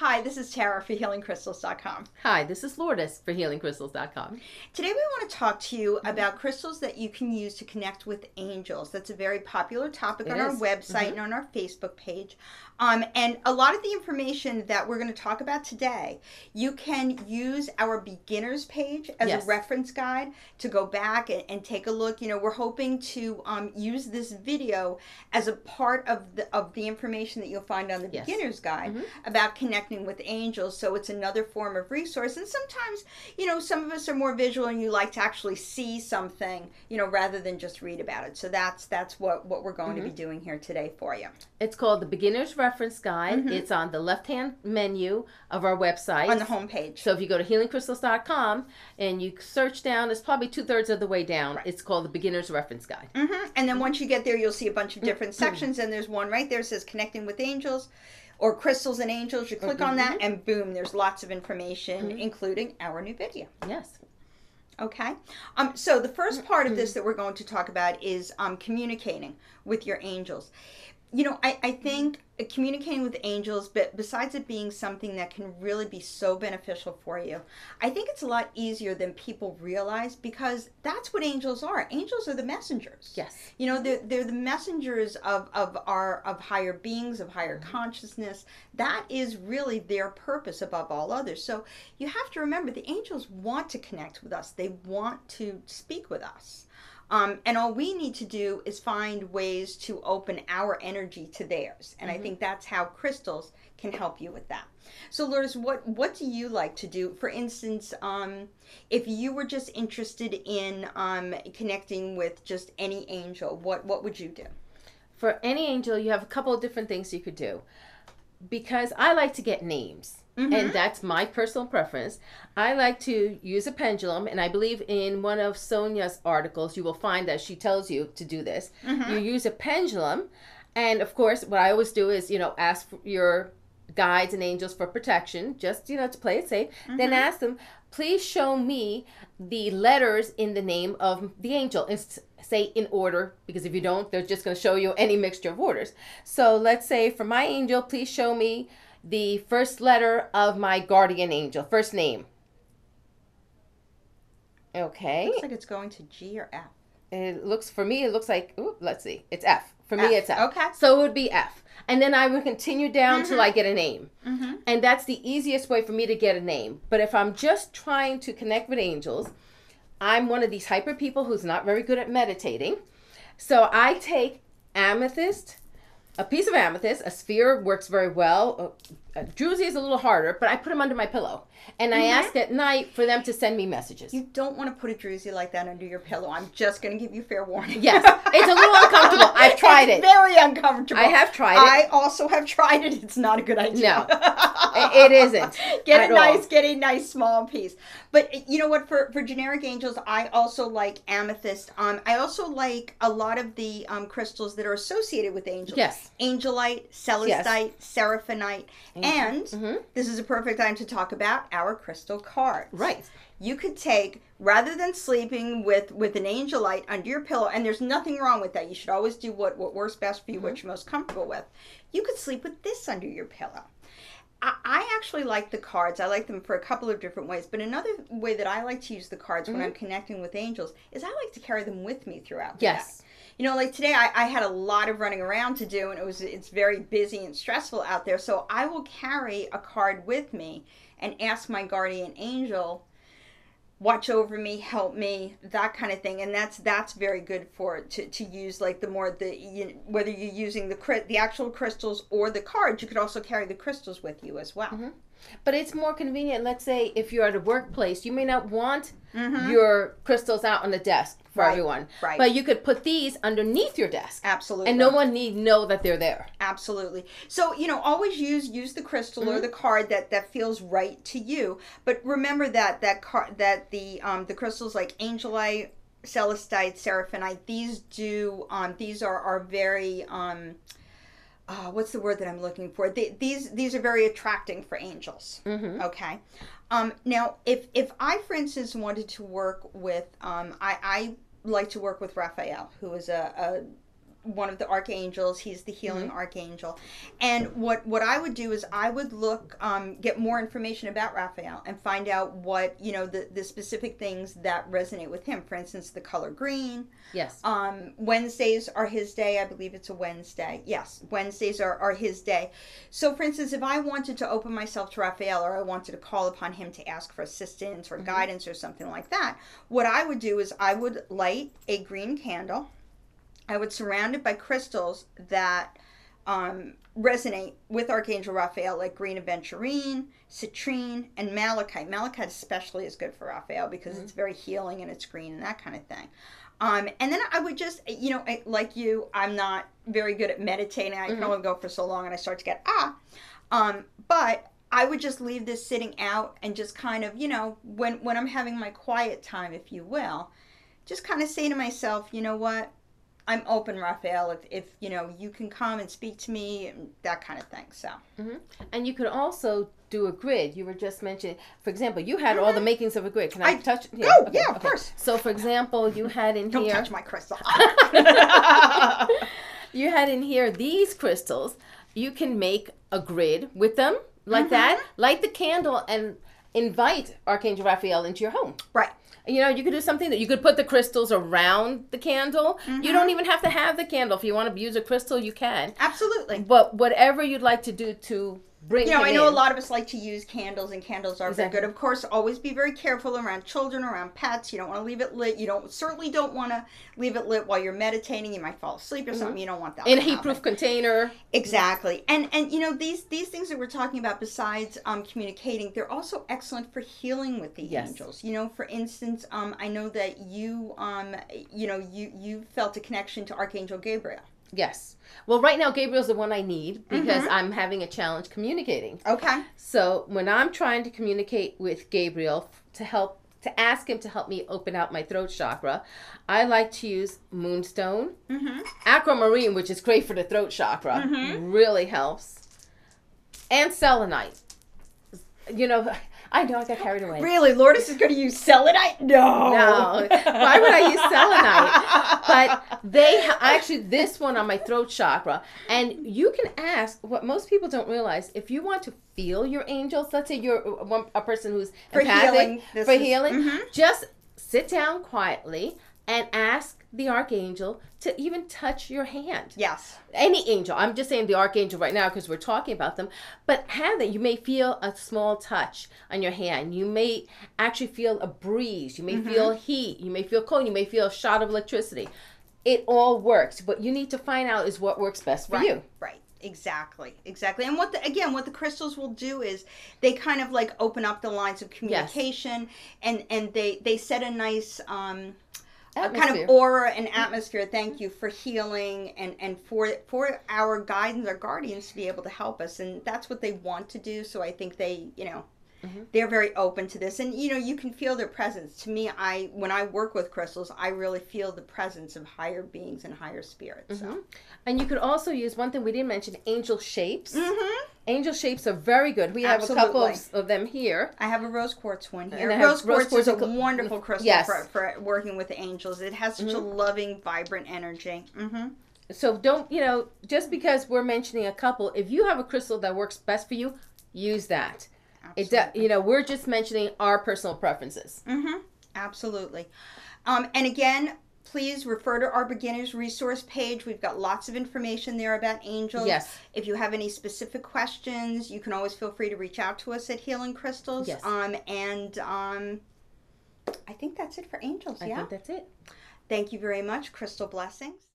Hi, this is Tara for HealingCrystals.com. Hi, this is Lourdes for HealingCrystals.com. Today we want to talk to you about crystals that you can use to connect with angels. That's a very popular topic on our website and on our Facebook page. And a lot of the information that we're going to talk about today, you can use our beginners page as a reference guide to go back and take a look. You know, we're hoping to use this video as a part of the information that you'll find on the beginners guide about connecting with angels. So it's another form of resource. And sometimes, you know, some of us are more visual and you like to actually see something, you know, rather than just read about it. So that's what we're going to be doing here today for you. It's called the Beginner's Reference Guide. It's on the left-hand menu of our website. On the home page. So if you go to HealingCrystals.com and you search down, it's probably 2/3 of the way down. Right. It's called the Beginner's Reference Guide. And then once you get there, you'll see a bunch of different sections. And there's one right there that says Connecting with Angels or Crystals and Angels. You click on that and boom, there's lots of information, including our new video. Yes. Okay. So the first part of this that we're going to talk about is communicating with your angels. You know, I think communicating with angels, but besides it being something that can really be so beneficial for you, I think it's a lot easier than people realize, because that's what angels are. Angels are the messengers. Yes. You know, they're the messengers of higher beings, of higher consciousness. That is really their purpose above all others. So you have to remember, the angels want to connect with us. They want to speak with us. And all we need to do is find ways to open our energy to theirs. And I think that's how crystals can help you with that. So Lourdes, what do you like to do? For instance, if you were just interested in connecting with just any angel, what would you do? For any angel, you have a couple of different things you could do. Because I like to get names. And that's my personal preference. I like to use a pendulum, and I believe in one of Sonia's articles, you will find that she tells you to do this. You use a pendulum, and of course, what I always do is, you know, ask for your guides and angels for protection, just, you know, to play it safe. Then ask them, please show me the letters in the name of the angel, and say in order, because if you don't, they're just going to show you any mixture of orders. So let's say for my angel, please show me the first letter of my guardian angel, first name. Okay. Looks like it's going to G or F. It looks, for me, it looks like, ooh, let's see, it's F. For me, it's F. Okay. So it would be F. And then I would continue down till I get a name. And that's the easiest way for me to get a name. But if I'm just trying to connect with angels, I'm one of these hyper people who's not very good at meditating. So I take amethyst, a piece of amethyst, a sphere works very well. A druzy is a little harder, but I put them under my pillow. And I ask at night for them to send me messages. You don't want to put a druzy like that under your pillow. I'm just going to give you fair warning. Yes. It's a little uncomfortable. I've tried it. Very uncomfortable. I have tried it. I also have tried it. It's not a good idea. No. It isn't. Get a nice small piece. But you know what? For generic angels, I also like amethyst. I also like a lot of the crystals that are associated with angels. Yes. Angelite, celestite, seraphinite. And this is a perfect time to talk about our crystal cards. Right. You could take, rather than sleeping with an angelite under your pillow, and there's nothing wrong with that. You should always do what works best for you, what you're most comfortable with. You could sleep with this under your pillow. I actually like the cards. I like them for a couple of different ways. But another way that I like to use the cards when I'm connecting with angels is I like to carry them with me throughout the day. You know, like today I had a lot of running around to do, and it's very busy and stressful out there. So I will carry a card with me and ask my guardian angel, watch over me, help me, that kind of thing. And that's very good to use, like whether you're using the actual crystals or the cards, you could also carry the crystals with you as well. But it's more convenient. Let's say if you're at a workplace, you may not want your crystals out on the desk for everyone. Right. But you could put these underneath your desk. Absolutely. And no one need know that they're there. Absolutely. So, you know, always use the crystal or the card that feels right to you. But remember that the crystals like Angelite, Celestite, Seraphinite, these are very what's the word that I'm looking for? These are very attracting for angels. Okay. Now, if I, for instance, wanted to work with, I like to work with Raphael, who is one of the archangels. He's the healing archangel. And what I would do is I would look, get more information about Raphael and find out what, you know, the specific things that resonate with him. For instance, the color green. Yes. Wednesdays are his day. I believe it's a Wednesday. Yes, Wednesdays are his day. So, for instance, if I wanted to open myself to Raphael, or I wanted to call upon him to ask for assistance or guidance or something like that, what I would do is I would light a green candle. I would surround it by crystals that resonate with Archangel Raphael, like green aventurine, citrine, and malachite. Malachite especially is good for Raphael because it's very healing and it's green and that kind of thing. And then I would just, you know, like you, I'm not very good at meditating. I can only go for so long and I start to get, but I would just leave this sitting out and just kind of, you know, when I'm having my quiet time, if you will, just kind of say to myself, you know what, I'm open, Raphael, if you know, you can come and speak to me, and that kind of thing. So, and you could also do a grid. You were just mentioning, for example, you had all the makings of a grid. Can I touch? Yeah, oh, okay, yeah, of course. So, for example, you had in Don't here. Don't touch my crystal. You had in here these crystals. You can make a grid with them like that. Light the candle and invite Archangel Raphael into your home. Right. You know, you could do something that you could put the crystals around the candle. You don't even have to have the candle. If you want to use a crystal, you can. Absolutely. But whatever you'd like to do to bring him I know in. a lot of us like to use candles, and candles are very good. Of course, always be very careful around children, around pets. You don't want to leave it lit. You certainly don't want to leave it lit while you're meditating. You might fall asleep or something. You don't want that in a to heat-proof happen. container. Exactly. And you know, these things that we're talking about, besides communicating, they're also excellent for healing with the angels. You know, for instance, I know that you you felt a connection to Archangel Gabriel. Yes. Well, right now, Gabriel's the one I need because I'm having a challenge communicating. Okay. So when I'm trying to communicate with Gabriel to ask him to help me open out my throat chakra, I like to use moonstone, aquamarine, which is great for the throat chakra, really helps, and selenite. You know, I know I got carried away. Really? Lourdes is going to use selenite? No. No. Why would I use selenite? But they actually, this one on my throat chakra. And you can ask, what most people don't realize, if you want to feel your angels, let's say you're a person who's empathic, for healing, just sit down quietly and ask the archangel to even touch your hand. Yes. Any angel. I'm just saying the archangel right now because we're talking about them. But have that. You may feel a small touch on your hand. You may actually feel a breeze. You may feel heat. You may feel cold. You may feel a shot of electricity. It all works. What you need to find out is what works best for you. Right. Exactly. And what the crystals will do is they kind of like open up the lines of communication, and they set a nice kind of aura and atmosphere, thank you, for healing and for our guidance, our guardians to be able to help us. And that's what they want to do. So I think they, you know, they're very open to this. And, you know, you can feel their presence. To me, when I work with crystals, I really feel the presence of higher beings and higher spirits. So. And you could also use, one thing we didn't mention, angel shapes. Angel shapes are very good. We have a couple of them here. I have a rose quartz one here. Rose quartz is a wonderful crystal for working with angels. It has such a loving, vibrant energy. So don't, you know, just because we're mentioning a couple, if you have a crystal that works best for you, use that. You know, we're just mentioning our personal preferences. Absolutely. And again, please refer to our beginner's resource page. We've got lots of information there about angels. Yes. If you have any specific questions, you can always feel free to reach out to us at Healing Crystals. Yes. And I think that's it for angels. I think that's it. Thank you very much. Crystal blessings.